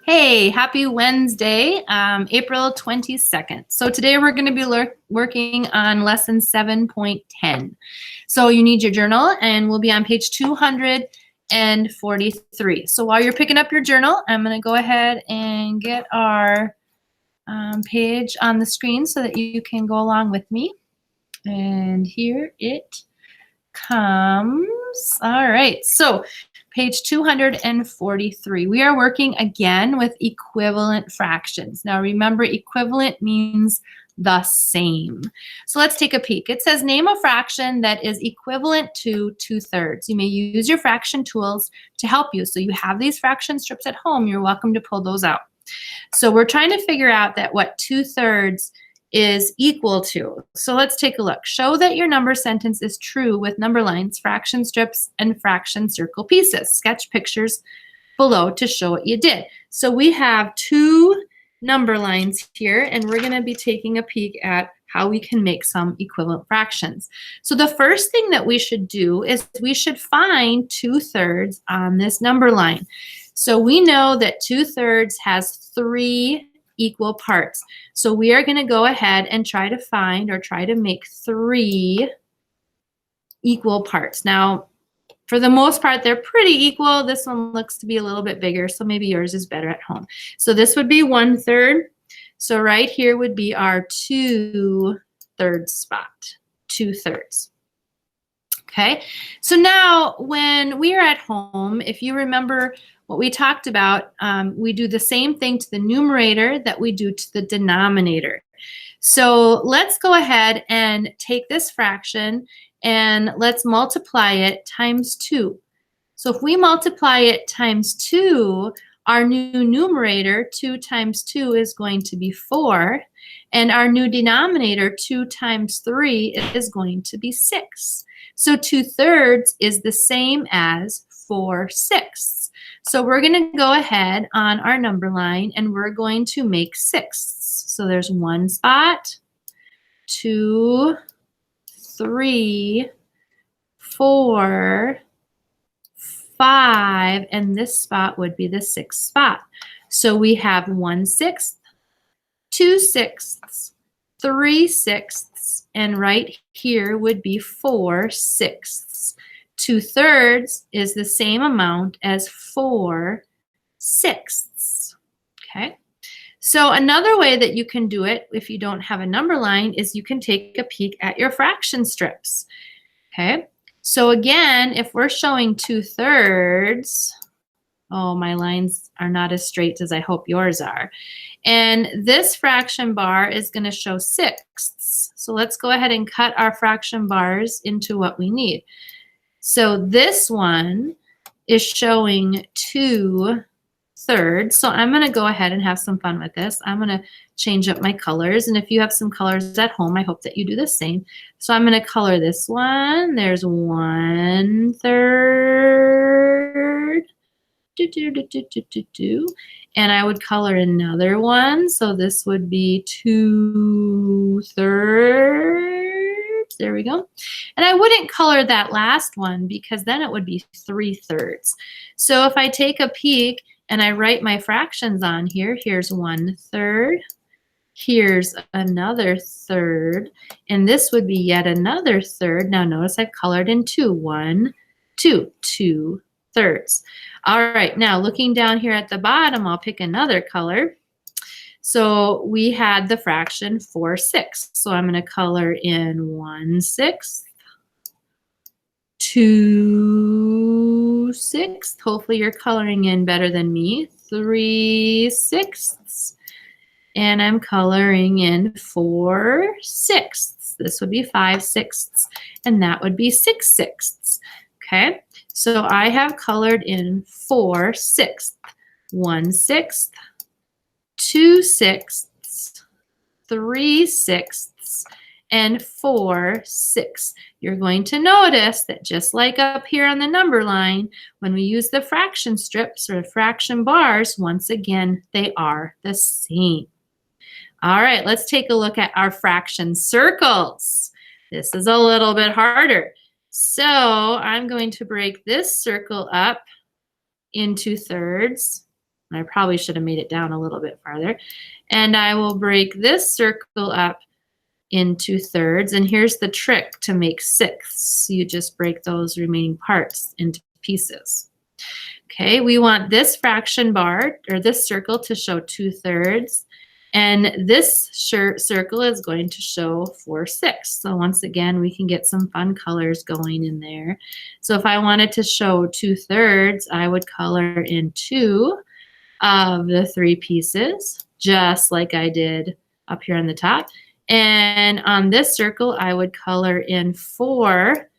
Hey, happy Wednesday, April 22nd. So today we're going to be working on lesson 7.10. So you need your journal and we'll be on page 243. So while you're picking up your journal, I'm going to go ahead and get our page on the screen so that you can go along with me. And here it comes. All right, so page 243. We are working again with equivalent fractions. Now remember, equivalent means the same. So let's take a peek. It says name a fraction that is equivalent to 2/3. You may use your fraction tools to help you. So you have these fraction strips at home. You're welcome to pull those out. So we're trying to figure out that what 2/3 is equal to. So let's take a look. Show that your number sentence is true with number lines, fraction strips, and fraction circle pieces. Sketch pictures below to show what you did. So we have two number lines here, and we're going to be taking a peek at how we can make some equivalent fractions. So the first thing that we should do is we should find 2/3 on this number line. So we know that 2/3 has 3 equal parts. So we are going to go ahead and try to find or try to make 3 equal parts. Now, for the most part, they're pretty equal. This one looks to be a little bit bigger, so maybe yours is better at home. So this would be 1/3. So right here would be our 2/3 spot, 2/3. Okay, so now when we are at home, if you remember what we talked about, we do the same thing to the numerator that we do to the denominator. So let's go ahead and take this fraction and let's multiply it times 2. So if we multiply it times 2, our new numerator, 2 times 2, is going to be 4. And our new denominator, 2 times 3, is going to be 6. So 2/3 is the same as 4/6. So we're going to go ahead on our number line and we're going to make 6ths. So there's 1 spot, 2, 3, 4, 5, and this spot would be the 6th spot. So we have 1/6, 2/6, 3/6, and right here would be 4/6. 2/3 is the same amount as 4/6. Okay. So another way that you can do it if you don't have a number line is you can take a peek at your fraction strips. Okay. So again, if we're showing 2/3, oh, my lines are not as straight as I hope yours are. And this fraction bar is going to show 6ths. So let's go ahead and cut our fraction bars into what we need. So this one is showing 2/3. So I'm going to go ahead and have some fun with this. I'm going to change up my colors. And if you have some colors at home, I hope that you do the same. So I'm going to color this one. There's 1/3. And I would color another one. So this would be 2/3. There we go. And I wouldn't color that last one because then it would be 3/3. So if I take a peek and I write my fractions on here, here's 1/3, here's another 1/3, and this would be yet another 1/3. Now notice I've colored in 2. 1, 2, 2/3. All right, now looking down here at the bottom, I'll pick another color. So we had the fraction 4/6. So I'm going to color in 1/6, 2/6. Hopefully you're coloring in better than me. 3/6. And I'm coloring in 4/6. This would be 5/6. And that would be 6/6. Okay, so I have colored in 4/6, 1/6, 2/6, 3/6, and 4/6. You're going to notice that just like up here on the number line, when we use the fraction strips or fraction bars, once again, they are the same. All right, let's take a look at our fraction circles. This is a little bit harder. So I'm going to break this circle up into thirds. I probably should have made it down a little bit farther. And I will break this circle up into thirds. And here's the trick to make sixths. You just break those remaining parts into pieces. Okay, we want this fraction bar, or this circle, to show 2/3. And this circle is going to show 4/6. So once again, we can get some fun colors going in there. So if I wanted to show 2/3, I would color in 2 of the 3 pieces, just like I did up here on the top. And on this circle, I would color in 4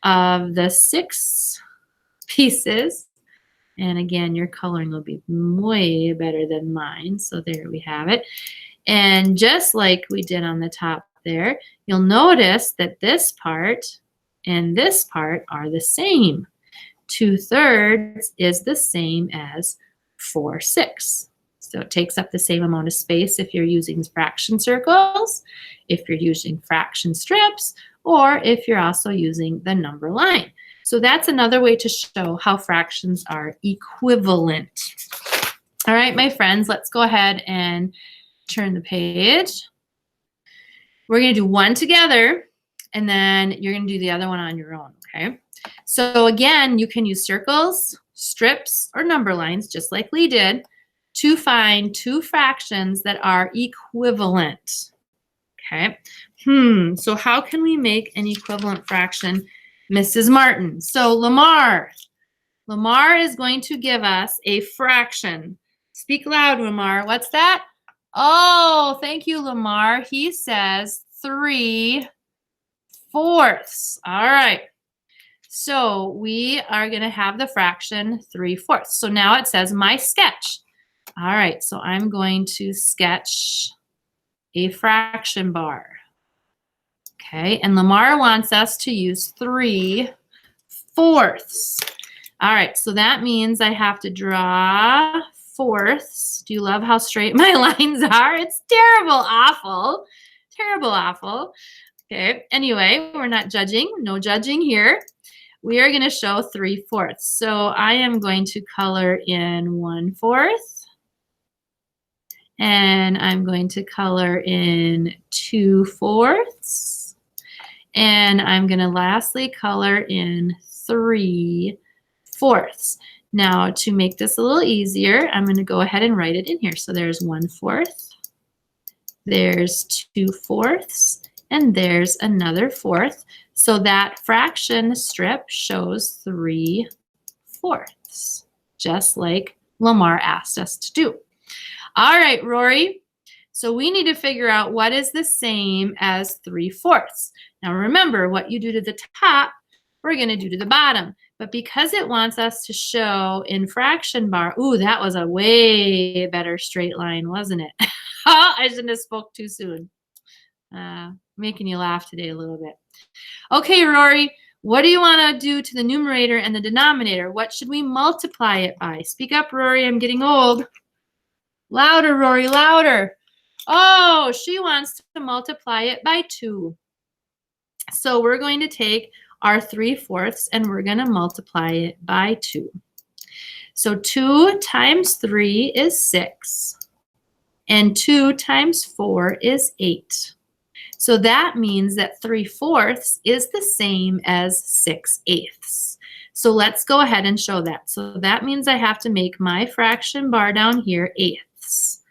of the 6 pieces. And again, your coloring will be way better than mine. So there we have it. And just like we did on the top there, you'll notice that this part and this part are the same. 2/3 is the same as 4/6. So it takes up the same amount of space if you're using fraction circles, if you're using fraction strips, or if you're also using the number line. So that's another way to show how fractions are equivalent. All right, my friends, let's go ahead and turn the page. We're going to do one together, and then you're going to do the other one on your own, okay? So again, you can use circles, strips, or number lines, just like Lee did, to find 2 fractions that are equivalent, okay? So how can we make an equivalent fraction, Mrs. Martin? So Lamar is going to give us a fraction. Speak loud, Lamar. What's that? Oh, thank you, Lamar. He says 3/4. All right. So we are going to have the fraction 3/4. So now it says my sketch. All right. So I'm going to sketch a fraction bar. Okay, and Lamar wants us to use 3/4. All right, so that means I have to draw fourths. Do you love how straight my lines are? It's terrible, awful, terrible, awful. Okay, anyway, we're not judging, no judging here. We are going to show 3/4. So I am going to color in 1/4. And I'm going to color in 2/4. And I'm going to lastly color in 3/4. Now, to make this a little easier, I'm going to go ahead and write it in here. So there's 1/4, there's 2/4, and there's another 4th. So that fraction strip shows 3/4, just like Lamar asked us to do. All right, Rory. So we need to figure out what is the same as 3/4. Now remember, what you do to the top, we're going to do to the bottom. But because it wants us to show in fraction bar, ooh, that was a way better straight line, wasn't it? I shouldn't have spoke too soon. Making you laugh today a little bit. Okay, Rory, what do you want to do to the numerator and the denominator? What should we multiply it by? Speak up, Rory, I'm getting old. Louder, Rory, louder. Oh, she wants to multiply it by 2. So we're going to take our 3/4 and we're going to multiply it by 2. So 2 times 3 is 6. And 2 times 4 is 8. So that means that 3/4 is the same as 6/8. So let's go ahead and show that. So that means I have to make my fraction bar down here 8ths.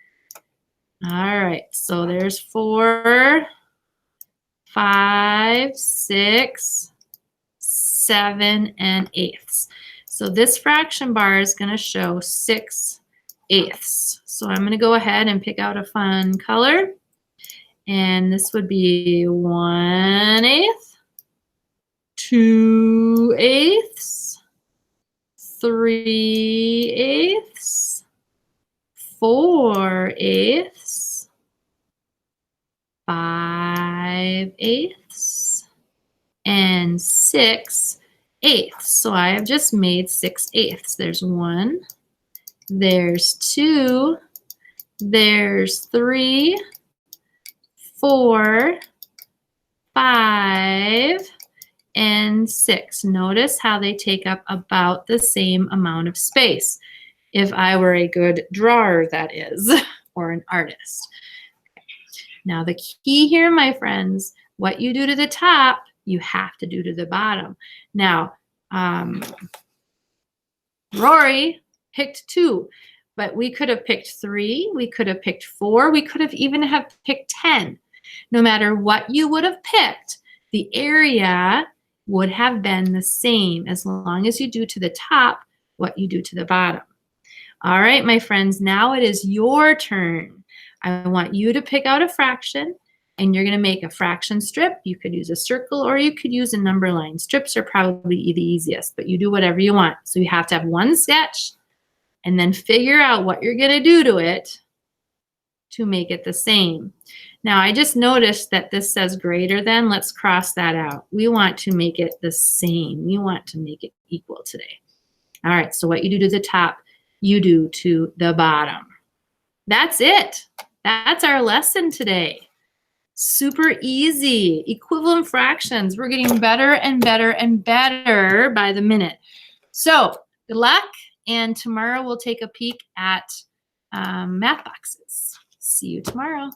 All right, so there's 4, 5, 6, 7, and 8ths. So this fraction bar is going to show 6/8. So I'm going to go ahead and pick out a fun color. And this would be 1/8, 2/8, 3/8, 4/8, 5/8, and 6/8. So I have just made 6/8. There's 1, there's 2, there's 3, 4, 5, and 6. Notice how they take up about the same amount of space. If I were a good drawer, that is, or an artist. Now the key here, my friends, what you do to the top, you have to do to the bottom. Now, Rory picked 2, but we could have picked 3, we could have picked 4, we could have even have picked 10. No matter what you would have picked, the area would have been the same as long as you do to the top what you do to the bottom. All right, my friends, now it is your turn. I want you to pick out a fraction, and you're going to make a fraction strip. You could use a circle or you could use a number line. Strips are probably the easiest, but you do whatever you want. So you have to have one sketch and then figure out what you're going to do to it to make it the same. Now, I just noticed that this says greater than. Let's cross that out. We want to make it the same. We want to make it equal today. All right, so what you do to the top, you do to the bottom. That's it. That's our lesson today. Super easy. Equivalent fractions. We're getting better and better and better by the minute. So good luck, and tomorrow we'll take a peek at math boxes. See you tomorrow.